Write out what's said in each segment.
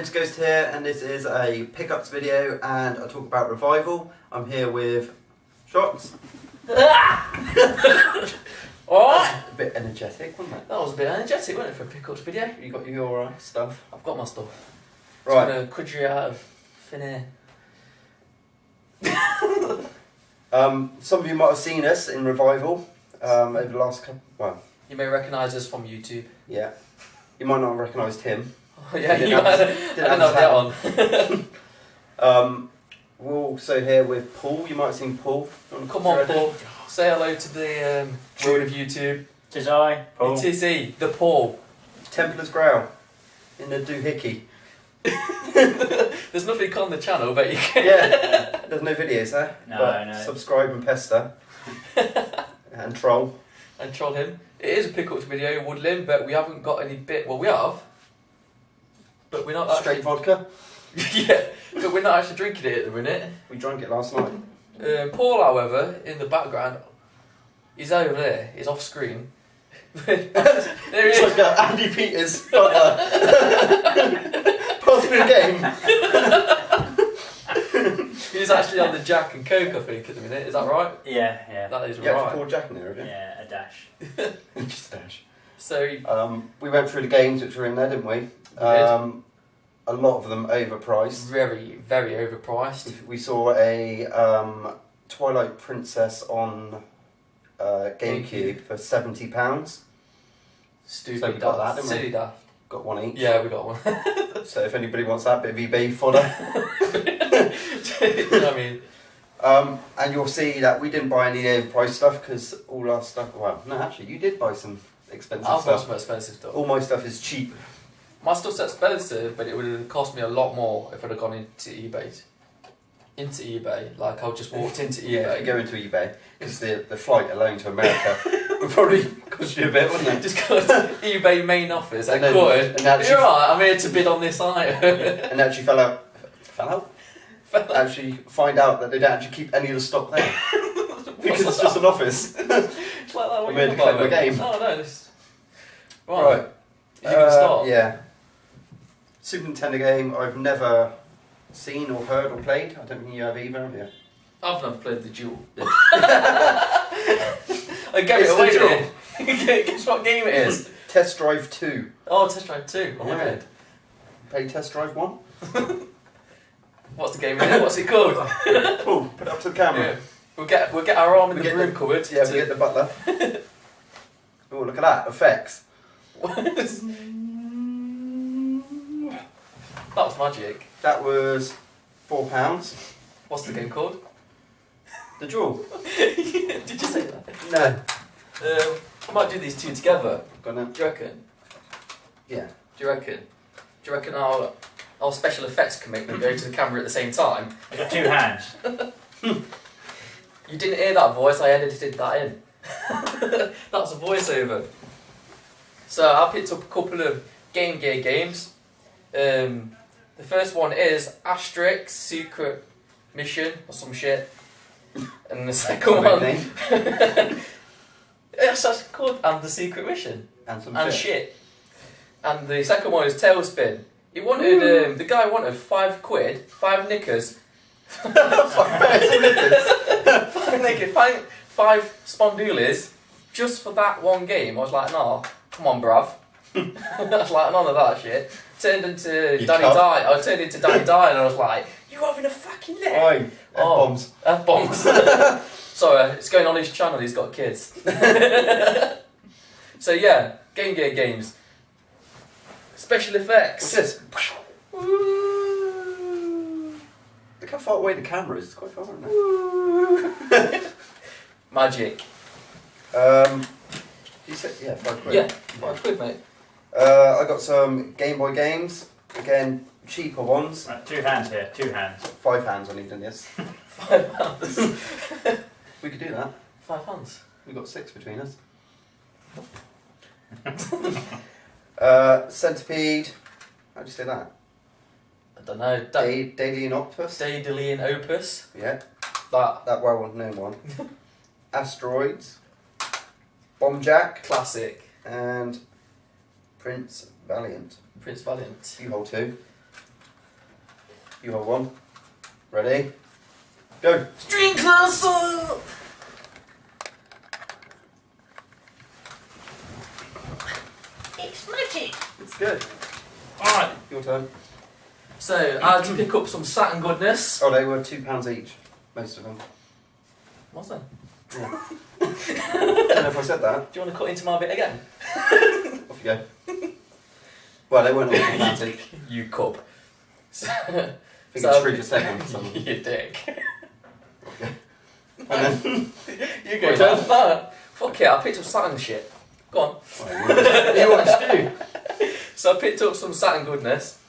Interghost here, and this is a pickups video, and I talk about Revival. I'm here with Shockz. Alright! A bit energetic, wasn't it? That was a bit energetic, wasn't it, for a pickups video? You got your stuff? I've got my stuff. Right. I'm going to crudge you out of thin air. Some of you might have seen us in Revival over the last couple. Well, you may recognise us from YouTube. Yeah. You might not have recognised him. Oh, yeah, you might. I didn't have that on. We're also here with Paul. You might have seen Paul. Come on, Paul. Say hello to the world of YouTube. Tis I, Paul. It is he, the Paul. Templar's Growl in the doohickey. There's nothing on the channel, but you can. Yeah, there's no videos there. No, but no. Subscribe and pester. And troll. And troll him. It is a pickups video, Woodland, but we haven't got any bit. Well, we have. But we're not Straight actually. vodka. Yeah, but we're not actually drinking it at the minute. We drank it last night. Paul, however, in the background, he's over there. He's off screen. There he It's is. like Andy Peters passing a game. He's actually on the Jack and Coke, I think, at the minute. Is that right? Yeah. That is You actually right. poured Jack in there, have you? Yeah, a dash. Just a dash. So We went through the games which were in there, didn't we? A lot of them overpriced. very, very overpriced. We saw a Twilight Princess on GameCube for £70. Stupid. So we got that, didn't we? Silly daft. Got one each. Yeah, we got one. So if anybody wants that bit of eBay fodder. You know what I mean? And you'll see that we didn't buy any overpriced stuff because all our stuff. Well, no, actually, you did buy some expensive I've got stuff. some expensive stuff. All my stuff is cheap. My stuff's expensive, but it would have cost me a lot more if I'd have gone into eBay. Into eBay, like I just walked into Yeah, eBay. if you go into eBay, because the flight alone to America would probably cost you a bit, wouldn't it? Just go to eBay main office And at then- Quartered. and actually- You're right, I'm here to bid on this item. And actually fell out? Actually find out that they don't actually keep any of the stock there. Because it's just an office. It's like that I when made you a clever game. Oh no, this. Right. You can start. Yeah. Super Nintendo game I've never seen or heard or played. I don't think you have either, have you? I've never played the Duel. I gave it away, didn't it? Guess what game it is? Test Drive 2. Oh, Test Drive 2. Oh, Yeah. yeah. Played Test Drive 1? What's the game in it? What's it called? Cool, put it up to the camera. Yeah. We'll get our arm in We the get broom the- cupboard. Yeah, we get the butler. Oh, look at that, effects. That was magic. That was £4. What's the game called? The Jewel. Did you say that? No. I might do these two together. Gonna. Do you reckon? Yeah. Do you reckon our special effects commitment go to the camera at the same time? I've got two hands. You didn't hear that voice, I edited that in. That's a voiceover. So I picked up a couple of Game Gear games. The first one is Asterix Secret Mission or some shit. And the second one... Name. Yes, that's called And the Secret Mission. And some And shit. shit. And the second one is Tailspin. He wanted, the guy wanted £5, 5 knickers. 5 knickers, 5 spondoolies, just for that one game. I was like, nah, come on, bruv. I was like, none of that shit. Turned into You Danny can't. Die. I turned into Danny Die, and I was like, you having a fucking lick? Oi, F-bombs. F-bombs. Sorry, it's going on his channel, he's got kids. So yeah, Game Gear games. Special effects. What's this? Look how far away the camera is. It's quite far, isn't it? Magic. You said, yeah, £5. Yeah, £5, mate. I got some Game Boy games. Again, cheaper ones. Right, two hands here, two hands. 5 hands I need in this. £5. We could do that. £5. We've got 6 between us. Centipede. How do you say that? I don't know. Daedalian Octopus. Daedalian Opus. Yeah, That that well-known one. Asteroids. Bomb Jack. classic. And Prince Valiant. Prince Valiant. You hold 2. You have one. Ready? Go. String closer! It's magic! It's good. Alright. Your turn. So, I had to pick up some satin goodness. Oh, they were £2 each. Most of them. What's that? Yeah. I don't know if I said that. Do you want to cut into my bit again? Off you go. Well, they weren't all £2 each. You cub. So, I think it's 3 for second. You dick. And then, You go. My turn? No, fuck it, I picked up satin shit. Go on. you want to do? So I picked up some satin goodness.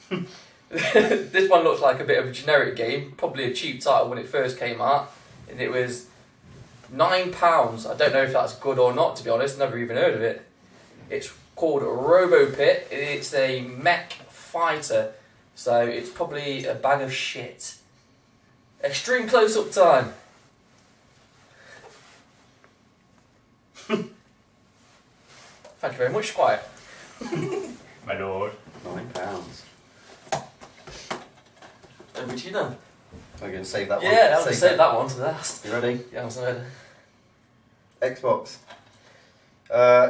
This one looks like a bit of a generic game, probably a cheap title when it first came out, and it was £9. I don't know if that's good or not, to be honest. Never even heard of it. It's called RoboPit. It's a mech fighter, so it's probably a bag of shit. Extreme close-up time. Thank you very much, Squire. My lord. £9. Over to you then. I'm going to save that one. Yeah, I'll save that one to the last. You ready? Yeah, I'm sorry. Xbox.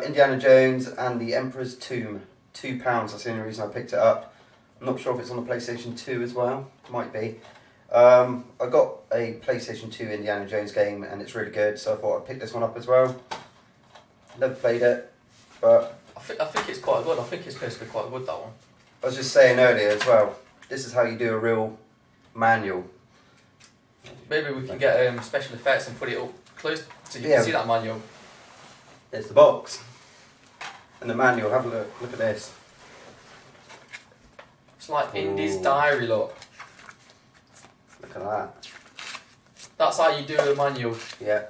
Indiana Jones and the Emperor's Tomb. £2. That's the only reason I picked it up. I'm not sure if it's on the PlayStation 2 as well. Might be. I got a PlayStation 2 Indiana Jones game and it's really good, so I thought I'd pick this one up as well. Never played it, but I think it's quite good. I think it's supposed to be quite good, that one. I was just saying earlier as well, this is how you do a real manual. Maybe we can get special effects and put it up close so you Yeah. can see that manual. There's the box. And the manual, have a look. Look at this. It's like Indy's Ooh. diary, look. Look at that. That's how you do a manual. Yeah.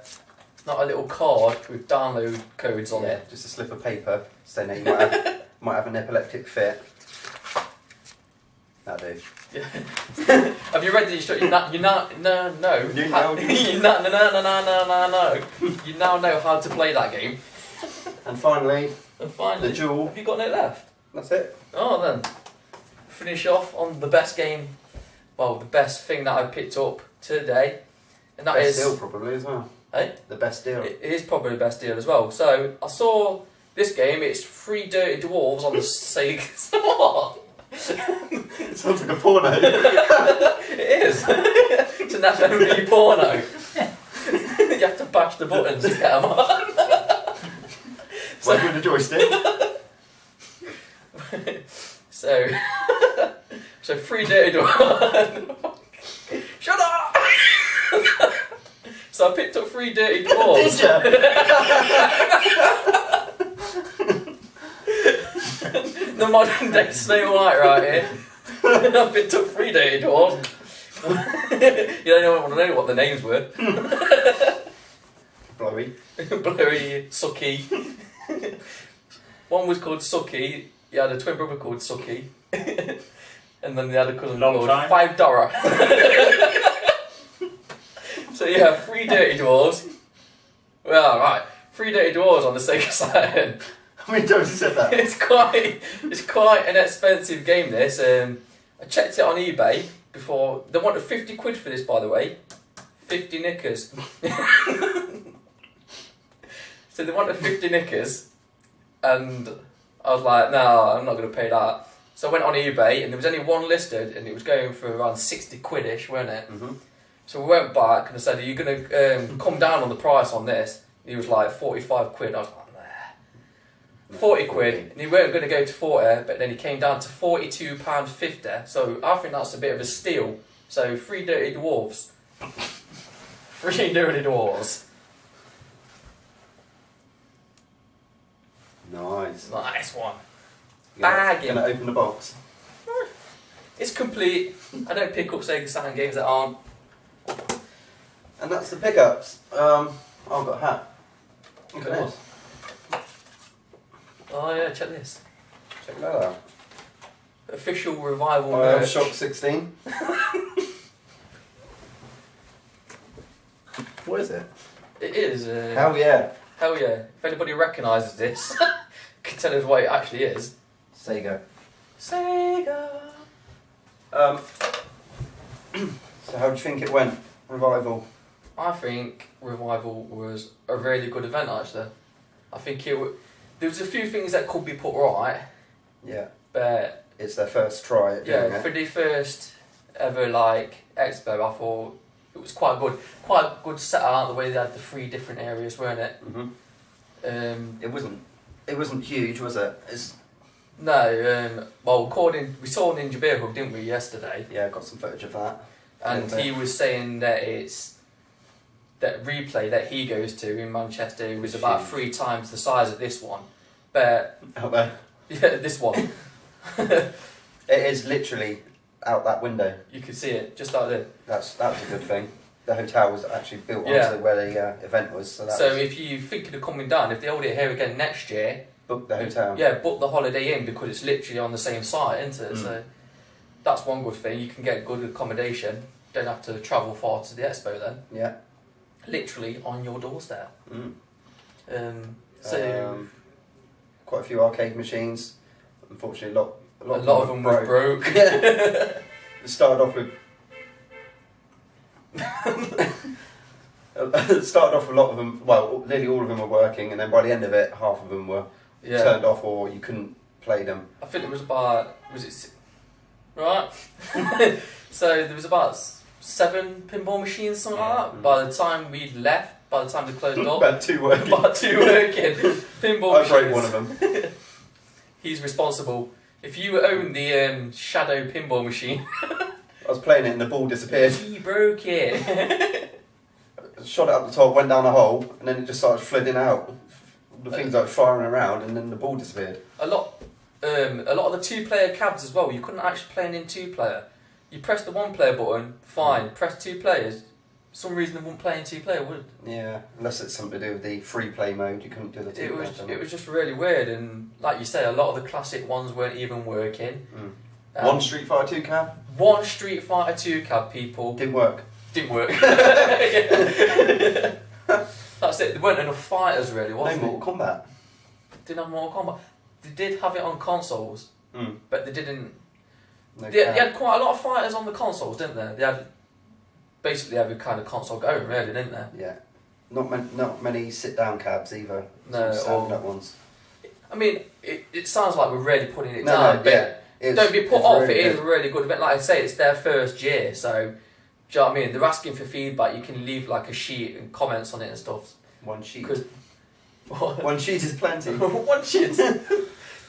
Not a little card with download codes on Yeah, it. just a slip of paper saying that you might have an epileptic fit. That'll do. Have you read the instructions? No. You now know how to play that game. And finally, And finally, the jewel. have you got no left? That's it. Oh, then finish off on the best game. Well, the best thing that I've picked up today, and that Best is. deal probably as well. Hey? The best deal. It is probably the best deal as well. So I saw this game. It's 3 Dirty Dwarves on the Sega. It sounds like a porno. It is. It's an FMV porno. You have to bash the buttons to get them on. Like with the joystick. So 3 Dirty Dwarves. Shut up! So I picked up 3 Dirty Dwarves. Did you? The modern day Snow White right here. I picked up 3 Dirty Dwarves. You don't want to know what the names were. Blowy. Blurry, Sucky. One was called Sucky. He had a twin brother called Sucky. And then they had a cousin called $5. So yeah, 3 Dirty Dwarves. Well, right, 3 Dirty Dwarves on the Sega Saturn. How many times have you said that? It's quite an expensive game. This. I checked it on eBay before. They wanted 50 quid for this, by the way. 50 knickers. So they wanted 50 knickers, and I was like, no, I'm not going to pay that. So I went on eBay, and there was only one listed, and it was going for around 60 quid-ish, weren't it? Mm-hmm. So we went back, and I said, are you going to come down on the price on this? He was like, 45 quid. I was like, nah. 40 quid, and he weren't going to go to 40, but then he came down to £42.50. So I think that's a bit of a steal. So 3 Dirty Dwarves. 3 Dirty Dwarves. Nice. Nice one. Gonna Bagging. open the box. It's complete. I don't pick up Sega Saturn games that aren't. And that's the pickups. I've got a hat. Look at Cool. this. Oh yeah, check this. Check that out. Official revival I have merch. Shockz16. What is it? It is. Hell yeah. Hell yeah. If anybody recognises this, can tell us what it actually is. Sega. Sega. So how do you think it went? Revival? I think Revival was a really good event, actually. I think there was a few things that could be put right. Yeah. But it's their first try at doing it. For the first ever expo, I thought it was quite good set out the way they had the 3 different areas, weren't it? It wasn't huge, was it? No. Well, we saw Ninja Beer Hug, didn't we, yesterday? Yeah, I got some footage of that. And he was saying that that replay that he goes to in Manchester was about 3 times the size of this one. But out there. Yeah, this one. It is literally out that window. You could see it just like this. That was a good thing. The hotel was actually built onto where the event was. So if you think of coming down, if they hold it here again next year, book the hotel. Yeah, book the Holiday Inn because it's literally on the same site, isn't it? So that's one good thing. You can get good accommodation. Don't have to travel far to the expo then. Yeah. Literally on your doorstep. Quite a few arcade machines. Unfortunately, a lot of them were broke. It started off with. It started off with a lot of them. Well, nearly all of them were working, and then by the end of it, half of them were turned off, or you couldn't play them. I think it was about right. So there was about 7 pinball machines, something like that. By the time we left, by the time they closed up, about 2 working. Pinball machines. I broke one of them. He's responsible. If you own the Shadow pinball machine, I was playing it and the ball disappeared. He broke it. Shot it up the top, went down a hole, and then it just started flooding out. The things like firing around, and then the ball disappeared. A lot of the 2-player cabs as well. You couldn't actually play in 2-player. You press the 1-player button, fine. Press 2 players. For some reason, they wouldn't play in 2-player, would it? Yeah, unless it's something to do with the free play mode, you couldn't do the 2-player. It was just really weird, and like you say, a lot of the classic ones weren't even working. One Street Fighter 2 cab? One Street Fighter 2 cab, people. Didn't work. That's it. There weren't enough fighters, really, was there? No Mortal Kombat. Didn't have Mortal Kombat. They did have it on consoles, but they didn't. No they had quite a lot of fighters on the consoles, didn't they? They had basically every kind of console going, really, didn't they? Yeah. Not many sit-down cabs either. No, stand-up ones. I mean, it sounds like we're really putting it down, but don't be put off. Really it is a really good event. Like I say, it's their first year, so do you know what I mean? They're asking for feedback. You can leave a sheet and comments on it and stuff. One sheet. What? One sheet is plenty. One sheet.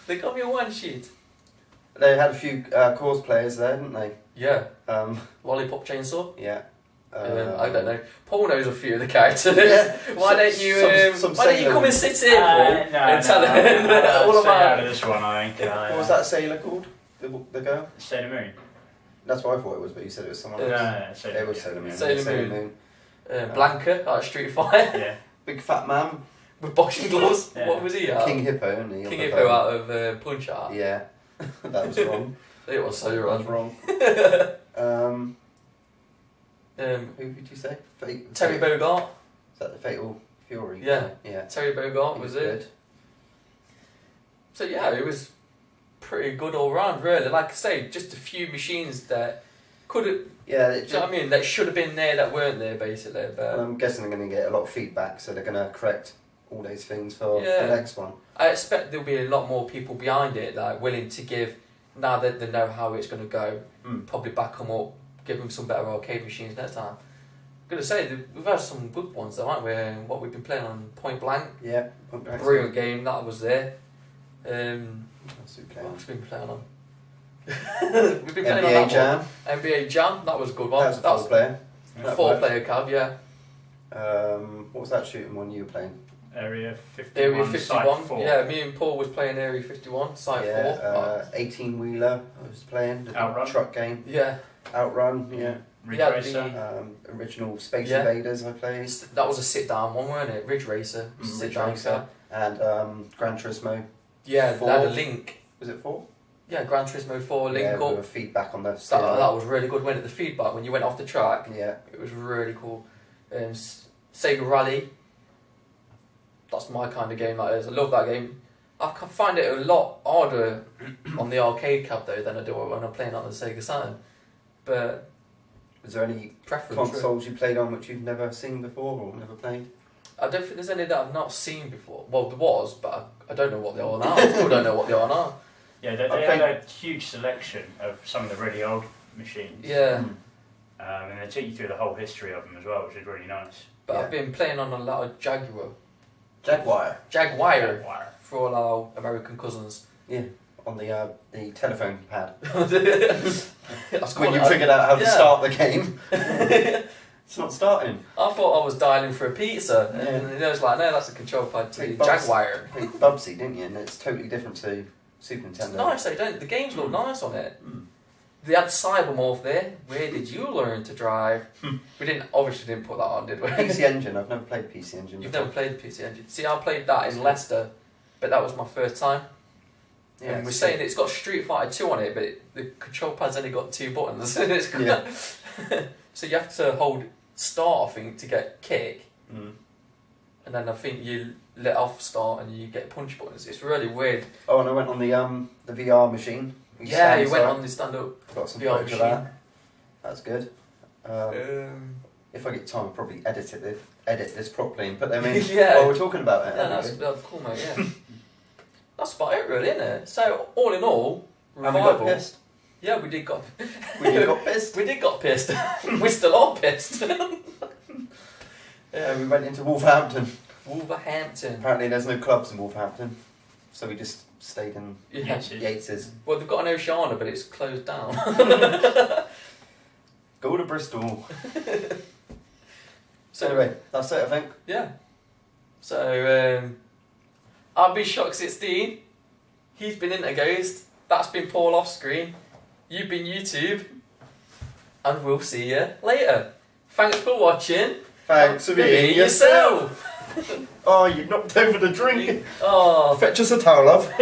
They got me a 1 sheet. They had a few cosplayers there, didn't they? Yeah. Lollipop Chainsaw. Yeah. I don't know. Paul knows a few of the characters. Yeah. Why don't you come and sit here, Paul, and tell him all about this one? I think. What was that sailor called? The girl? Sailor Moon. That's what I thought it was, but you said it was someone else. No, it was Sailor Moon. Sailor Moon. Blanca out of Street Fighter. Yeah. Big fat man. With boxing gloves. Yeah. What was he at? King Hippo, isn't he? King Hippo out of Punch Out. Yeah. That was wrong. It was so wrong. Who did you say? Terry Bogart. Is that the Fatal Fury? Yeah. Yeah. Terry Bogart was it. Good. So yeah, it was pretty good all round, really. Like I say, just a few machines that could have. Yeah. Do you know what I mean? That should have been there that weren't there, basically. But I'm guessing they're going to get a lot of feedback, so they're going to correct all those things for the next one. I expect there'll be a lot more people behind it, willing to give, now that they know how it's going to go, probably back them up, give them some better arcade machines next time. I'm going to say, we've had some good ones though, haven't we? What we've been playing on Point Blank. Yeah, Point Blank. Brilliant game, that was there. What else have we been playing on? We've been playing NBA on that Jam. one. NBA Jam, that was a good one. That was a 4-player. 4-player cab, yeah. What was that shooting one you were playing? Area 51. Area 51. Site 4. Yeah, me and Paul was playing Area 51, Site 4. 18-wheeler I was playing. The Outrun. Truck game. Yeah. Outrun, yeah. Ridge Racer. Original Space Invaders I played. That was a sit-down one, weren't it? Ridge Racer. Sit-down cab. And Gran Turismo. Yeah, 4. they had a link. Was it 4? Yeah, Gran Turismo 4 link up. With feedback on the that was really good. When the feedback, when you went off the track, it was really cool. Sega Rally, that's my kind of game, that is. I love that game. I can find it a lot harder on the arcade cab though than I do when I'm playing on the Sega Saturn. But Was there any preference. consoles you played on which you've never seen before or never played? I don't think there's any that I've not seen before. Well, there was, but I don't know what they are now. I still don't know what they are now. Yeah, they had a huge selection of some of the really old machines. Yeah. And they take you through the whole history of them as well, which is really nice. But I've been playing on a lot of Jaguar Jaguar. for all our American cousins. Yeah, on the telephone pad. That's When you figured out how to start the game. It's not starting. I thought I was dialing for a pizza, and it was like, no, that's a control pad to the Jaguar. Played Bubsy, didn't you? And it's totally different to Super Nintendo. It's nice, they don't. The games look nice on it. They had Cybermorph there. Where did you learn to drive? We obviously didn't put that on, did we? PC Engine. I've never played PC Engine. You've before. never played the PC Engine. See, I played that in Leicester, but that was my first time. Yeah, And we're saying it's got Street Fighter 2 on it, but the control pad's only got 2 buttons. So you have to hold start, I think, to get kick. And then I think you let off start and you get punch buttons. It's really weird. Oh, and I went on the VR machine. Yeah, you went on the stand-up Got some VR footage of machine. that. That's good. If I get time, I'll probably edit this properly and put them in while we're talking about it. Yeah, that's cool, mate, yeah. That's about it, really, isn't it? So, all in all, Revival. Revival. And we got pissed. Yeah, we did got pissed. we did got pissed. We still are pissed. We went into Wolverhampton. Wolverhampton. Apparently there's no clubs in Wolverhampton, so we just stayed in Yates's. Well, they've got an Oceana, but it's closed down. Go to Bristol. So anyway, that's it, I think. Yeah. So, I've been Shockz16. He's been interghost. That's been Paul off screen. You've been YouTube. And we'll see you later. Thanks for watching. Thanks for being yourself. yourself. Oh, you knocked over the drink. Oh. Fetch us a towel, love.